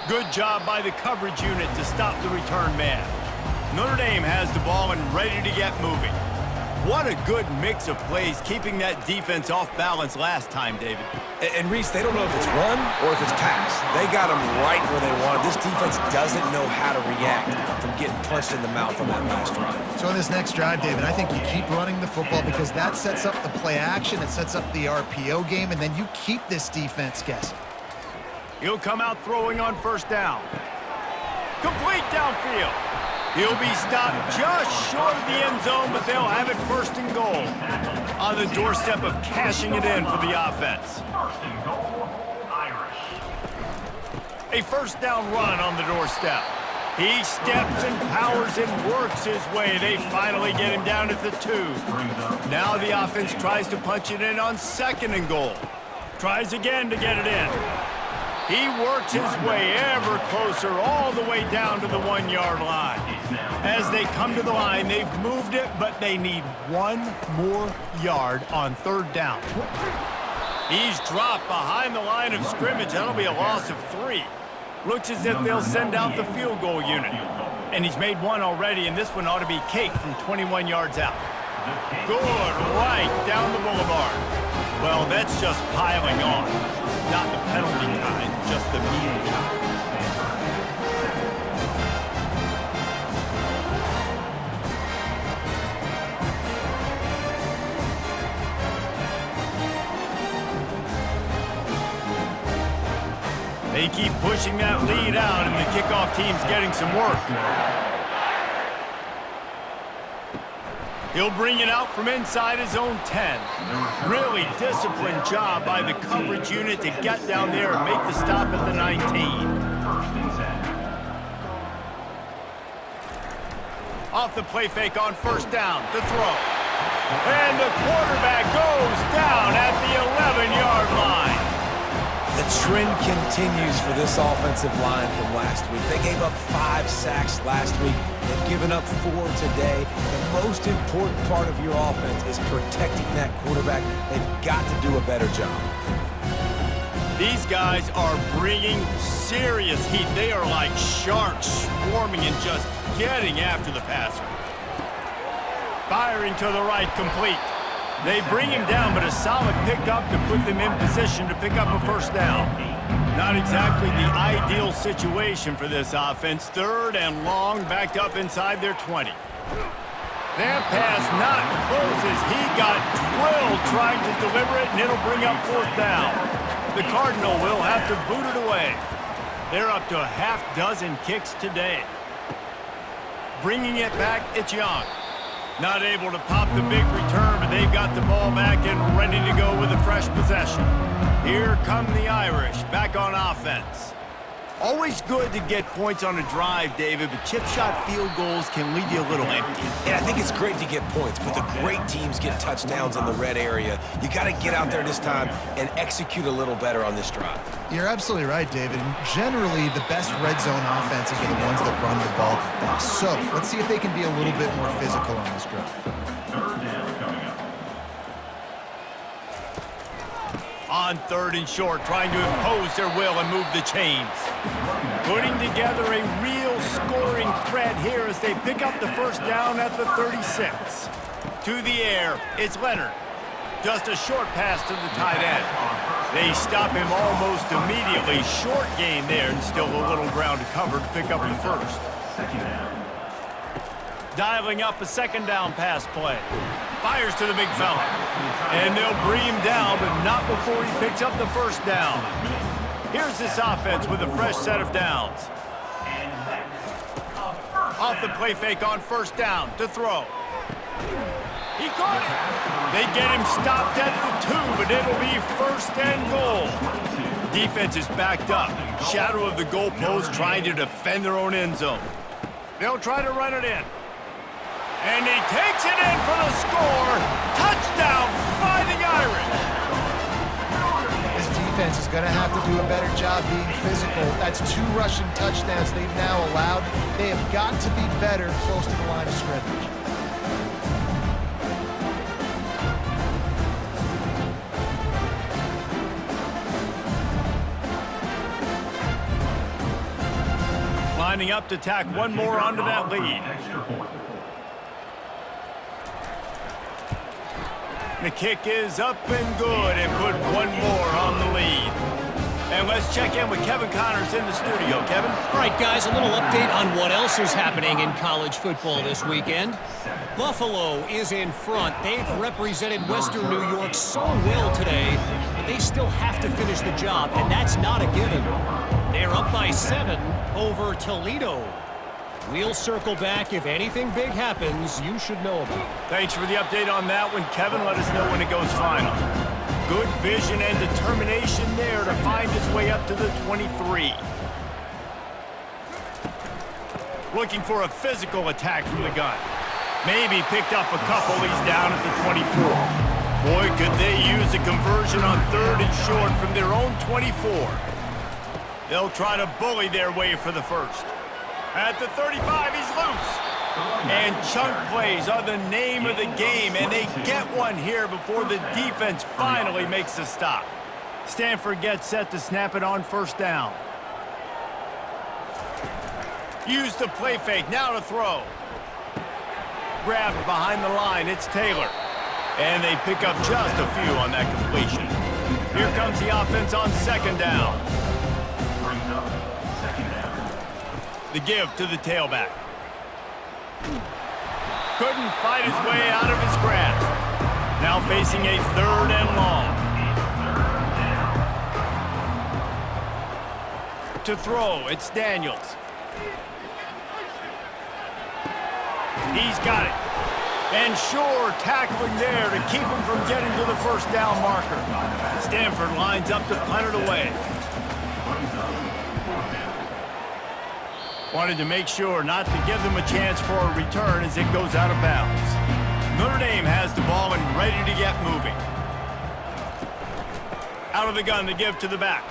Speaker 1: Good job by the coverage unit to stop the return man. Notre Dame has the ball and ready to get moving. What a good mix of plays, keeping that defense off balance last time, David.
Speaker 3: And Reese, they don't know if it's run or if it's pass. They got them right where they want. This defense doesn't know how to react from getting punched in the mouth on that last drive.
Speaker 2: So on this next drive, David, I think you keep running the football because that sets up the play action, it sets up the RPO game, and then you keep this defense guessing.
Speaker 1: He'll come out throwing on 1st down. Complete downfield. He'll be stopped just short of the end zone, but they'll have it first and goal on the doorstep of cashing it in for the offense.
Speaker 5: First and goal, Irish.
Speaker 1: A first down run on the doorstep. He steps and powers and works his way. They finally get him down at the 2. Now the offense tries to punch it in on second and goal. Tries again to get it in. He works his way ever closer all the way down to the 1-yard line. As they come to the line, they've moved it, but they need one more yard on third down. He's dropped behind the line of scrimmage. That'll be a loss of 3. Looks as if they'll send out the field goal unit. And he's made one already, and this one ought to be cake from 21 yards out. Good, right down the boulevard. Well, that's just piling on. Not the penalty kind, just the mean kind. They keep pushing that lead out, and the kickoff team's getting some work. He'll bring it out from inside his own 10. Really disciplined job by the coverage unit to get down there and make the stop at the 19. Off the play fake on first down to throw. And the quarterback goes down at the 11-yard line.
Speaker 3: The trend continues for this offensive line from last week. They gave up 5 sacks last week. They've given up 4 today. The most important part of your offense is protecting that quarterback. They've got to do a better job.
Speaker 1: These guys are bringing serious heat. They are like sharks swarming and just getting after the passer. Firing to the right, complete. They bring him down, but a solid pickup to put them in position to pick up a first down. Not exactly the ideal situation for this offense. Third and long, backed up inside their 20. That pass not close as he got drilled trying to deliver it, and it'll bring up fourth down. The Cardinal will have to boot it away. They're up to a half dozen kicks today. Bringing it back, it's Young. Not able to pop the big return, but they've got the ball back and ready to go with a fresh possession. Here come the Irish, back on offense. Always good to get points on a drive, David, but chip shot field goals can leave you a little empty.
Speaker 3: Yeah, I think it's great to get points, but the great teams get touchdowns in the red area. You got to get out there this time and execute a little better on this drive.
Speaker 2: You're absolutely right, David. And generally, the best red zone offenses are the ones that run the ball best. So let's see if they can be a little bit more physical on this drive.
Speaker 5: Third down coming up.
Speaker 1: On third and short, trying to impose their will and move the chains. Putting together a real scoring threat here as they pick up the first down at the 36. To the air, it's Leonard. Just a short pass to the tight end. They stop him almost immediately. Short gain there, and still a little ground to cover to pick up the first.
Speaker 5: Second down.
Speaker 1: Dialing up a second down pass play. Fires to the big fella. And they'll bring him down, but not before he picks up the first down. Here's this offense with a fresh set of downs. Off the play fake on first down to throw. He caught it. They get him stopped at the 2, but it'll be first and goal. Defense is backed up. Shadow of the goalpost trying to defend their own end zone. They'll try to run it in. And he takes it in for the score. Touchdown, Fighting Irish.
Speaker 2: This defense is going to have to do a better job being physical. That's 2 rushing touchdowns they've now allowed. They have got to be better close to the line of scrimmage.
Speaker 1: Lining up to tack one more onto that lead.
Speaker 5: Extra point.
Speaker 1: The kick is up and good, and put one more on the lead. And let's check in with Kevin Connors in the studio. Kevin?
Speaker 4: All right, guys, a little update on what else is happening in college football this weekend. Buffalo is in front. They've represented Western New York so well today, but they still have to finish the job, and that's not a given. They're up by 7 over Toledo. We'll circle back. If anything big happens, you should know about it.
Speaker 1: Thanks for the update on that one, Kevin. Let us know when it goes final. Good vision and determination there to find his way up to the 23. Looking for a physical attack from the gun. Maybe picked up a couple. He's down at the 24. Boy, could they use a conversion on 3rd and short from their own 24. They'll try to bully their way for the first. At the 35, he's loose. And chunk plays are the name of the game, and they get one here before the defense finally makes a stop. Stanford gets set to snap it on 1st down. Use the play fake, now to throw. Grabbed behind the line, it's Taylor. And they pick up just a few on that completion. Here comes the offense on 2nd down.
Speaker 5: Brings up 2nd down.
Speaker 1: The give to the tailback. Couldn't fight his way out of his grasp. Now facing a 3rd and long. To throw, it's Daniels. He's got it. And sure, tackling there to keep him from getting to the 1st down marker. Stanford lines up to punt it away. Wanted to make sure not to give them a chance for a return as it goes out of bounds. Notre Dame has the ball and ready to get moving. Out of the gun to give to the back.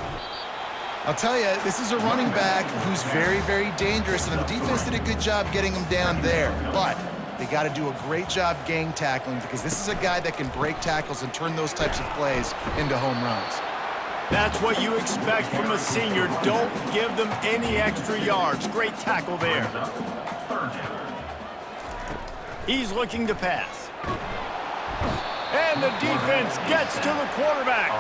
Speaker 2: I'll tell you, this is a running back who's very, very dangerous, and the defense did a good job getting him down there. But they got to do a great job gang tackling because this is a guy that can break tackles and turn those types of plays into home runs.
Speaker 1: That's what you expect from a senior. Don't give them any extra yards. Great tackle there. He's looking to pass. And the defense gets to the quarterback.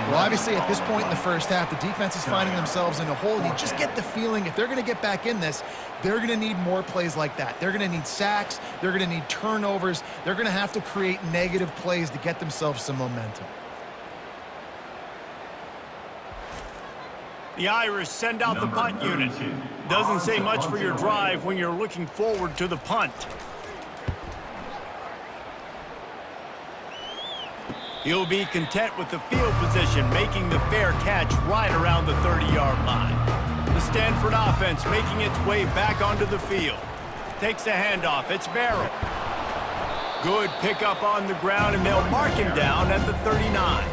Speaker 2: Well, obviously, at this point in the 1st half, the defense is finding themselves in a hole. You just get the feeling if they're going to get back in this, they're going to need more plays like that. They're going to need sacks. They're going to need turnovers. They're going to have to create negative plays to get themselves some momentum.
Speaker 1: The Irish send out the punt unit. Doesn't say much for your drive when you're looking forward to the punt. He'll be content with the field position, making the fair catch right around the 30-yard line. The Stanford offense making its way back onto the field. Takes the handoff. It's Barrow. Good pickup on the ground, and they'll mark him down at the 39.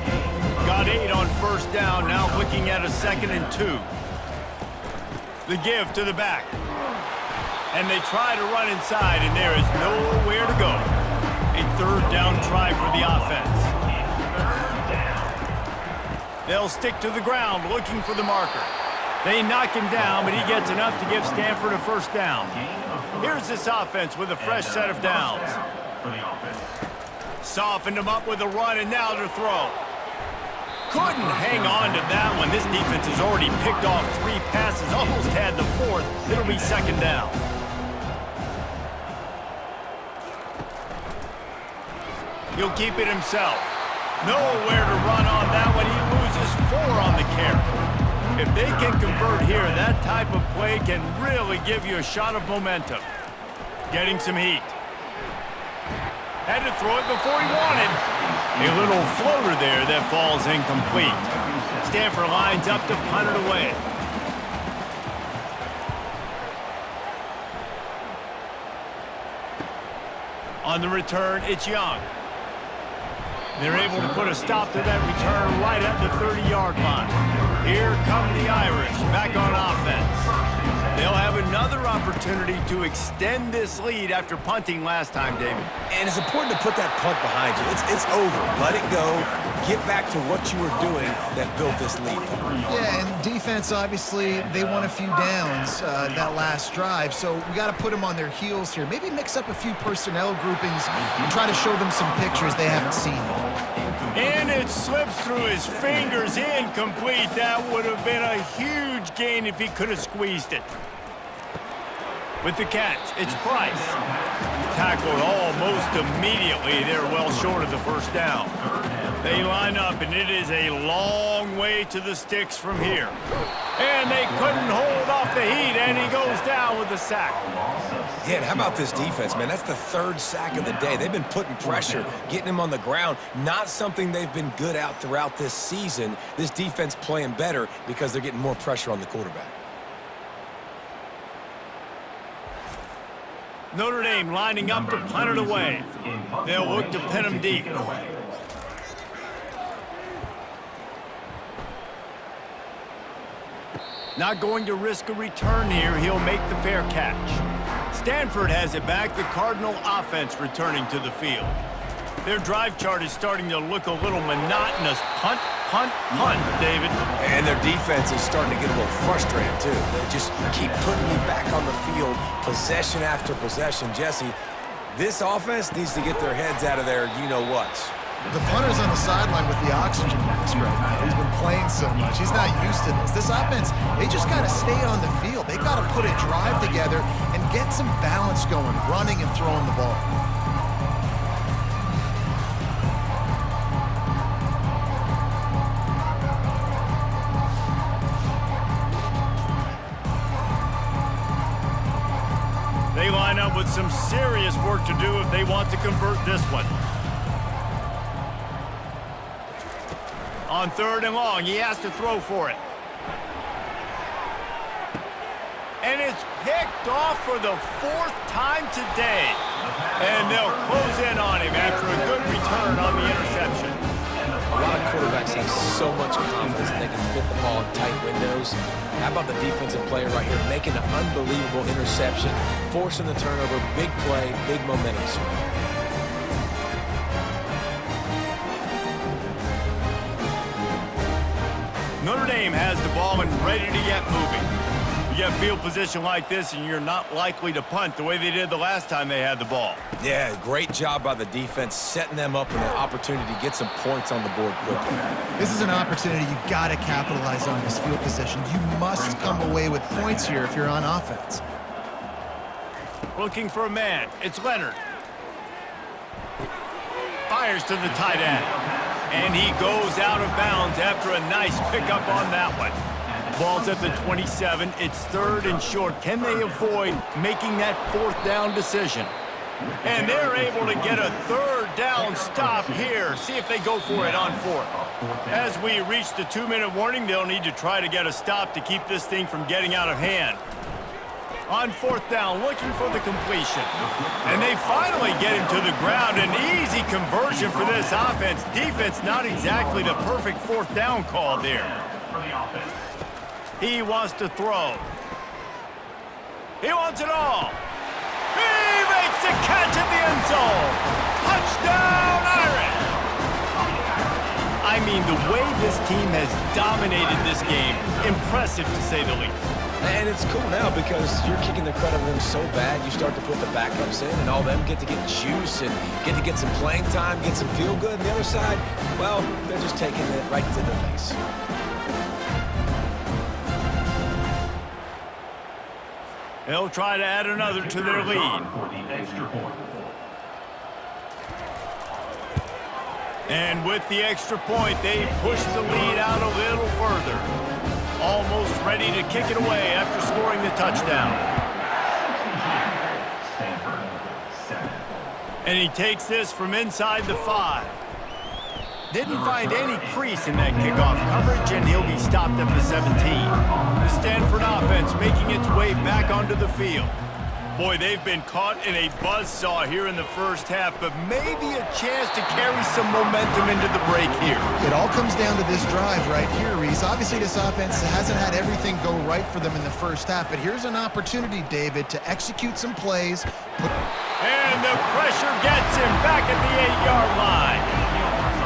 Speaker 1: Got 8 on 1st down, now looking at a 2nd and 2. The give to the back. And they try to run inside, and there is nowhere to go. A 3rd down try for the offense. They'll stick to the ground looking for the marker. They knock him down, but he gets enough to give Stanford a 1st down. Here's this offense with a fresh set of downs. Softened him up with a run, and now to throw. Couldn't hang on to that one. This defense has already picked off 3 passes, almost had the 4th. It'll be 2nd down. He'll keep it himself. Nowhere to run on that one. He loses 4 on the carry. If they can convert here, that type of play can really give you a shot of momentum. Getting some heat. Had to throw it before he wanted. A little floater there that falls incomplete. Stanford lines up to punt it away. On the return, it's Young. They're able to put a stop to that return right at the 30-yard line. Here come the Irish back on offense. They'll have another opportunity to extend this lead after punting last time, David.
Speaker 3: And it's important to put that punt behind you. It's over. Let it go. Get back to what you were doing that built this lead.
Speaker 2: Yeah, and defense, obviously, they won a few downs that last drive, so we got to put them on their heels here. Maybe mix up a few personnel groupings and try to show them some pictures they haven't seen yet.
Speaker 1: And it slips through his fingers, incomplete. That would have been a huge gain if he could have squeezed it. With the catch, it's Price. Tackled almost immediately. They're well short of the 1st down. They line up, and it is a long way to the sticks from here. And they couldn't hold off the heat, and he goes goes down with the sack.
Speaker 3: Yeah, and how about this defense, man? That's the third sack of the day. They've been putting pressure, getting him on the ground. Not something they've been good at throughout this season. This defense playing better because they're getting more pressure on the quarterback.
Speaker 1: Notre Dame lining up to punt it away. They'll look to pin him deep. Not going to risk a return here. He'll make the fair catch. Stanford has it back. The Cardinal offense returning to the field. Their drive chart is starting to look a little monotonous. Punt, punt, punt, David.
Speaker 3: And their defense is starting to get a little frustrated, too. They just keep putting me back on the field, possession after possession. Jesse, this offense needs to get their heads out of their you-know-whats.
Speaker 2: The punter's on the sideline with the oxygen mask right now. He's been playing so much. He's not used to this. This offense, they just got to stay on the field. They got to put a drive together and get some balance going, running and throwing the ball.
Speaker 1: They line up with some serious work to do if they want to convert this one. On 3rd and long, he has to throw for it. And it's picked off for the 4th time today. And they'll close in on him after a good return on the interception.
Speaker 3: A lot of quarterbacks have so much confidence they can fit the ball in tight windows. How about the defensive player right here making an unbelievable interception, forcing the turnover, big play, big momentum swing.
Speaker 1: Notre Dame has the ball and ready to get moving. You get field position like this and you're not likely to punt the way they did the last time they had the ball.
Speaker 3: Yeah, great job by the defense, setting them up with an opportunity to get some points on the board quickly.
Speaker 2: This is an opportunity you got to capitalize on this field position. You must come away with points here if you're on offense.
Speaker 1: Looking for a man. It's Leonard. Fires to the tight end. And he goes out of bounds after a nice pickup on that one. Ball's at the 27. It's 3rd and short. Can they avoid making that 4th down decision? And they're able to get a 3rd down stop here. See if they go for it on 4th. As we reach the 2-minute warning, they'll need to try to get a stop to keep this thing from getting out of hand. On 4th down, looking for the completion. And they finally get him to the ground. An easy conversion for this offense. Defense, not exactly the perfect 4th down call there. He wants to throw. He wants it all. He makes the catch at the end zone. Touchdown, Irish. I mean, the way this team has dominated this game, impressive to say the least.
Speaker 3: And it's cool now because you're kicking the crud of them so bad, you start to put the backups in, and all them get to get juice and get to get some playing time, get some feel good. And the other side, well, they're just taking it right to the face.
Speaker 1: They'll try to add another to their lead. And with the extra point, they push the lead out a little further. Almost ready to kick it away after scoring the touchdown. And he takes this from inside the 5. Didn't find any crease in that kickoff coverage, and he'll be stopped at the 17. The Stanford offense making its way back onto the field. Boy, they've been caught in a buzzsaw here in the first half, but maybe a chance to carry some momentum into the break here.
Speaker 2: It all comes down to this drive right here, Reese. Obviously, this offense hasn't had everything go right for them in the first half, but here's an opportunity, David, to execute some plays.
Speaker 1: And the pressure gets him back at the 8-yard line.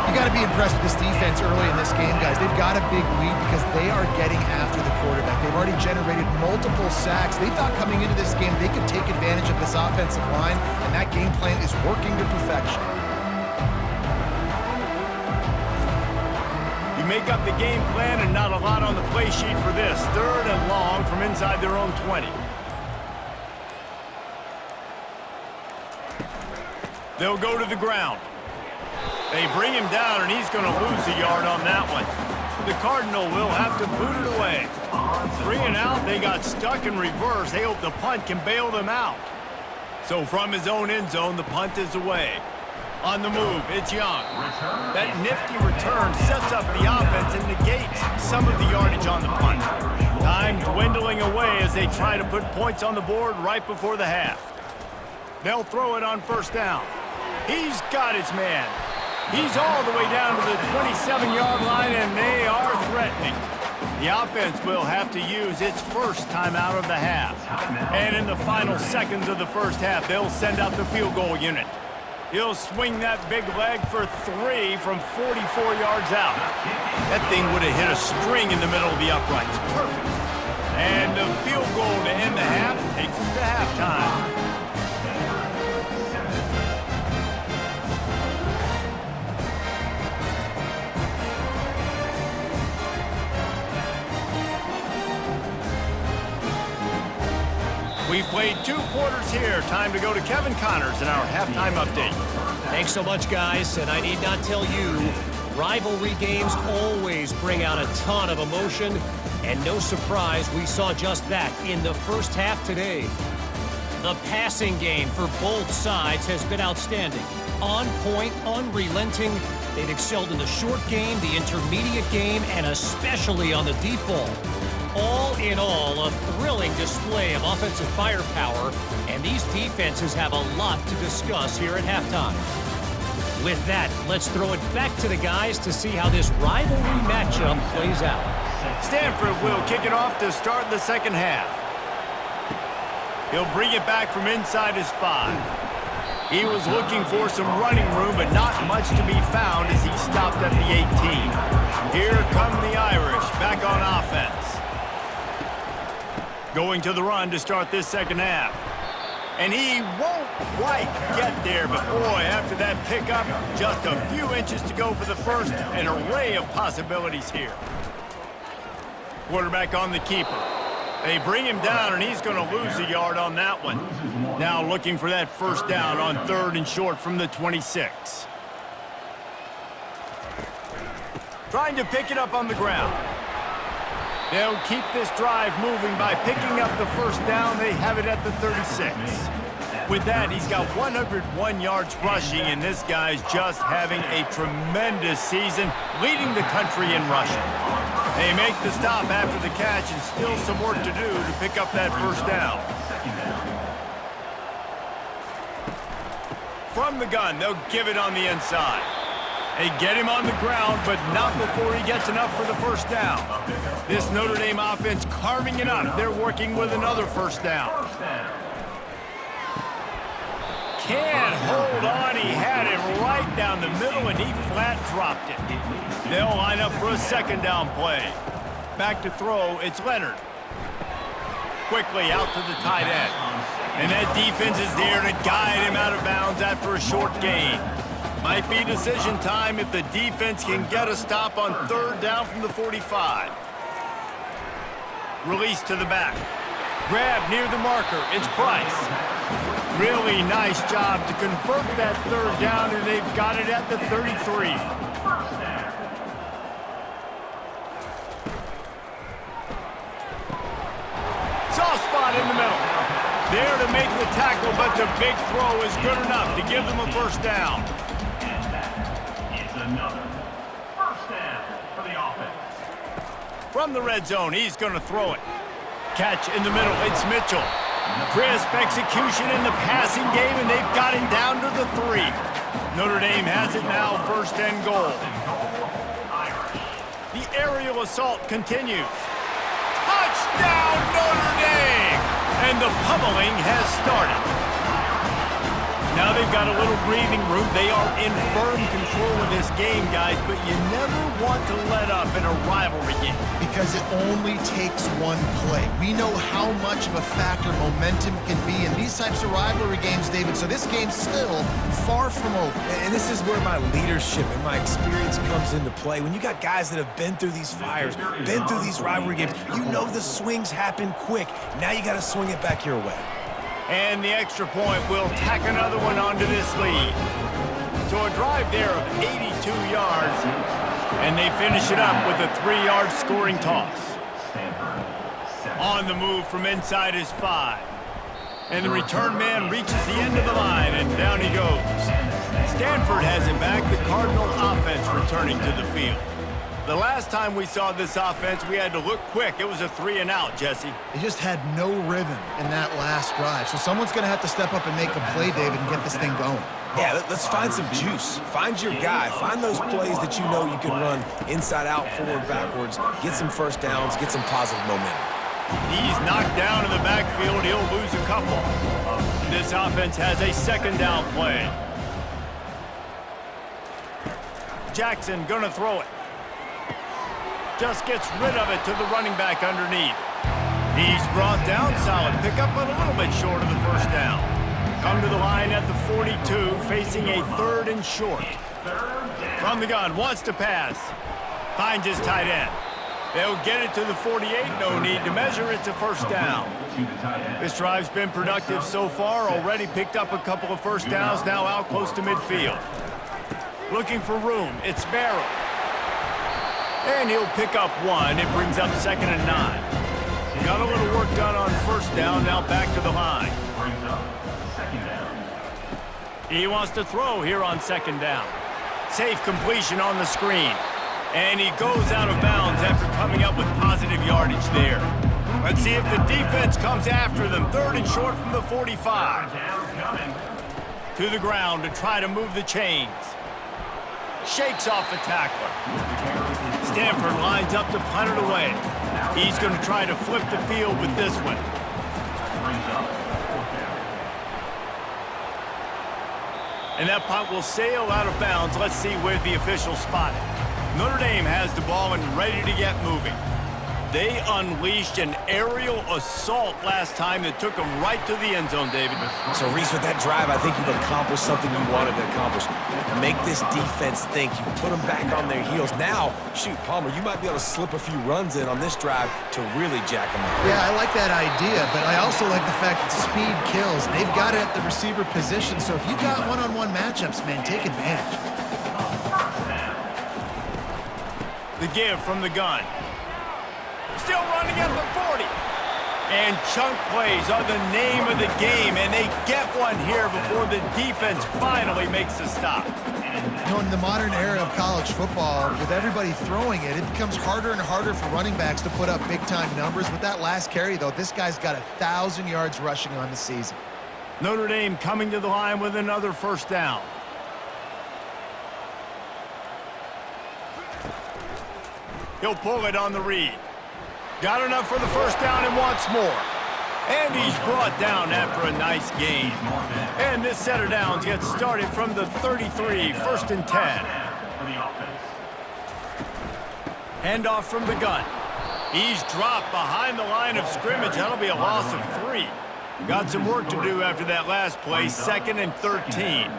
Speaker 2: You got to be impressed with this defense early in this game, guys. They've got a big lead because they are getting after the quarterback. They've already generated multiple sacks. They thought coming into this game they could take advantage of this offensive line, and that game plan is working to perfection.
Speaker 1: You make up the game plan and not a lot on the play sheet for this. 3rd and long from inside their own 20. They'll go to the ground. They bring him down, and he's going to lose a yard on that one. The Cardinal will have to boot it away. 3 and out, they got stuck in reverse. They hope the punt can bail them out. So from his own end zone, the punt is away. On the move, it's Young. That nifty return sets up the offense and negates some of the yardage on the punt. Time dwindling away as they try to put points on the board right before the half. They'll throw it on first down. He's got his man. He's all the way down to the 27-yard line, and they are threatening. The offense will have to use its first timeout of the half. And in the final seconds of the first half, they'll send out the field goal unit. He'll swing that big leg for 3 from 44 yards out. That thing would have hit a string in the middle of the uprights. Perfect. And the field goal to end the half takes us to halftime. We've played 2 quarters here. Time to go to Kevin Connors in our halftime update.
Speaker 4: Thanks so much, guys. And I need not tell you, rivalry games always bring out a ton of emotion. And no surprise, we saw just that in the first half today. The passing game for both sides has been outstanding. On point, unrelenting. They've excelled in the short game, the intermediate game, and especially on the deep ball. All in all, a thrilling display of offensive firepower, and these defenses have a lot to discuss here at halftime. With that, let's throw it back to the guys to see how this rivalry matchup plays out.
Speaker 1: Stanford will kick it off to start the second half. He'll bring it back from inside his 5. He was looking for some running room, but not much to be found as he stopped at the 18. Here come the Irish back on offense. Going to the run to start this second half. And he won't quite get there, but boy, after that pickup, just a few inches to go for the first. An array of possibilities here. Quarterback on the keeper. They bring him down, and he's going to lose a yard on that one. Now looking for that first down on 3rd and short from the 26. Trying to pick it up on the ground. They'll keep this drive moving by picking up the first down. They have it at the 36. With that, he's got 101 yards rushing, and this guy's just having a tremendous season, leading the country in rushing. They make the stop after the catch, and still some work to do to pick up that first down. From the gun, they'll give it on the inside. They get him on the ground, but not before he gets enough for the first down. This Notre Dame offense carving it up. They're working with another first down. Can't hold on. He had it right down the middle, and he flat dropped it. They'll line up for a second down play. Back to throw, it's Leonard. Quickly out to the tight end. And that defense is there to guide him out of bounds after a short gain. Might be decision time if the defense can get a stop on 3rd down from the 45. Release to the back. Grab near the marker. It's Price. Really nice job to convert that 3rd down, and they've got it at the 33. Soft spot in the middle. There to make the tackle, but the big throw is good enough to give them a first down.
Speaker 5: Another first down for the offense.
Speaker 1: From the red zone, he's going to throw it. Catch in the middle, it's Mitchell. Crisp execution in the passing game, and they've got him down to the 3. Notre Dame has it now, 1st and goal. The aerial assault continues. Touchdown, Notre Dame! And the pummeling has started. Now they've got a little breathing room. They are in firm control of this game, guys, but you never want to let up in a rivalry game.
Speaker 2: Because it only takes one play. We know how much of a factor momentum can be in these types of rivalry games, David, so this game's still far from over.
Speaker 3: And this is where my leadership and my experience comes into play. When you got guys that have been through these fires, been through these rivalry games, you know the swings happen quick. Now you got to swing it back your way.
Speaker 1: And the extra point will tack another one onto this lead. So a drive there of 82 yards, and they finish it up with a 3-yard scoring toss. On the move from inside his 5. And the return man reaches the end of the line, and down he goes. Stanford has it back, the Cardinal offense returning to the field. The last time we saw this offense, we had to look quick. It was a 3-and-out, Jesse.
Speaker 2: They just had no rhythm in that last drive. So someone's going to have to step up and make a play, David, and get this thing going.
Speaker 3: Yeah, let's find some juice. Find your guy. Find those plays that you know you can run inside out, forward, backwards. Get some first downs. Get some positive momentum.
Speaker 1: He's knocked down in the backfield. He'll lose a couple. This offense has a 2nd down play. Jackson gonna throw it. Just gets rid of it to the running back underneath. He's brought down, solid pickup, but a little bit short of the first down. Come to the line at the 42, facing a 3rd and short. From the gun, wants to pass. Finds his tight end. They'll get it to the 48, no need to measure, it's a 1st down. This drive's been productive so far, already picked up a couple of first downs, now out close to midfield. Looking for room, it's Barrow. And he'll pick up 1, it brings up 2nd and 9. Got a little work done on 1st down, now back to the line. He wants to throw here on 2nd down. Safe completion on the screen. And he goes out of bounds after coming up with positive yardage there. Let's see if the defense comes after them. 3rd and short from the 45. To the ground to try to move the chains. Shakes off the tackler. Stanford lines up to punt it away. He's going to try to flip the field with this one. And that punt will sail out of bounds. Let's see where the officials spot it. Notre Dame has the ball and ready to get moving. They unleashed an aerial assault last time that took them right to the end zone, David.
Speaker 3: So, Reese, with that drive, I think you've accomplished something you wanted to accomplish. Make this defense think. You put them back on their heels. Now, shoot, Palmer, you might be able to slip a few runs in on this drive to really jack them up.
Speaker 2: Yeah, I like that idea, but I also like the fact that speed kills. They've got it at the receiver position, so if you've got one-on-one matchups, man, take advantage.
Speaker 1: The give from the gun. Still running at the 40. And chunk plays are the name of the game, and they get one here before the defense finally makes a stop.
Speaker 2: You know, in the modern era of college football, with everybody throwing it, it becomes harder and harder for running backs to put up big-time numbers. With that last carry, though, this guy's got 1,000 yards rushing on the season.
Speaker 1: Notre Dame coming to the line with another 1st down. He'll pull it on the read. Got enough for the 1st down and wants more. And he's brought down after a nice gain. And this set of downs gets started from the 33, 1st and 10. Handoff from the gun. He's dropped behind the line of scrimmage. That'll be a loss of 3. Got some work to do after that last play, 2nd and 13.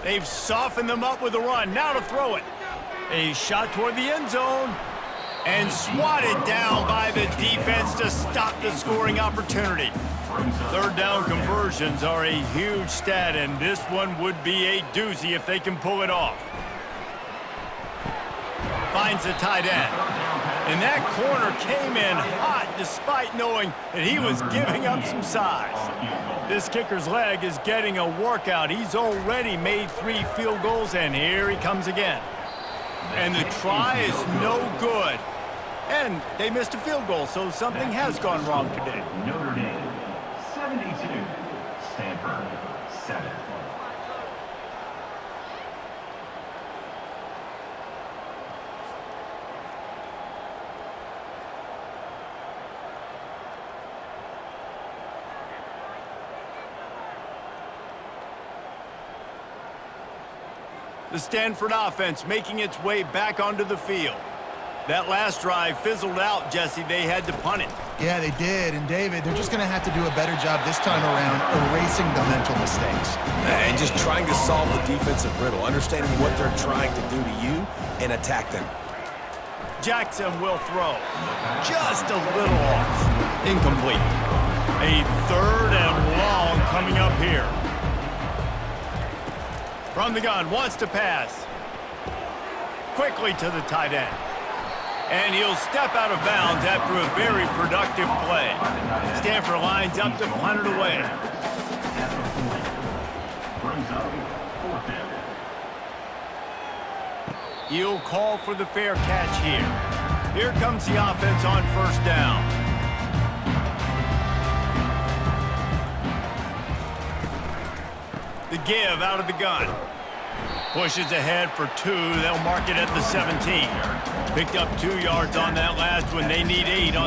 Speaker 1: They've softened them up with a run. Now to throw it. A shot toward the end zone. And swatted down by the defense to stop the scoring opportunity. 3rd down conversions are a huge stat, and this one would be a doozy if they can pull it off. Finds the tight end. And that corner came in hot despite knowing that he was giving up some size. This kicker's leg is getting a workout. He's already made 3 field goals, and here he comes again. And the try is no good. And they missed a field goal, so something has gone wrong today.
Speaker 5: Notre Dame, 72. Stanford, 7.
Speaker 1: The Stanford offense making its way back onto the field. That last drive fizzled out, Jesse. They had to punt it.
Speaker 2: Yeah, they did. And, David, they're just going to have to do a better job this time around erasing the mental mistakes.
Speaker 3: And just trying to solve the defensive riddle, understanding what they're trying to do to you and attack them.
Speaker 1: Jackson will throw. Just a little off. Incomplete. A 3rd and long coming up here. From the gun, wants to pass. Quickly to the tight end. And he'll step out of bounds after a very productive play. Stanford lines up to punt it away.
Speaker 5: At the 40. Brings up 4th down.
Speaker 1: He'll call for the fair catch here. Here comes the offense on 1st down. The give out of the gun. Pushes ahead for 2. They'll mark it at the 17. Picked up 2 yards on that last one. They need 8 on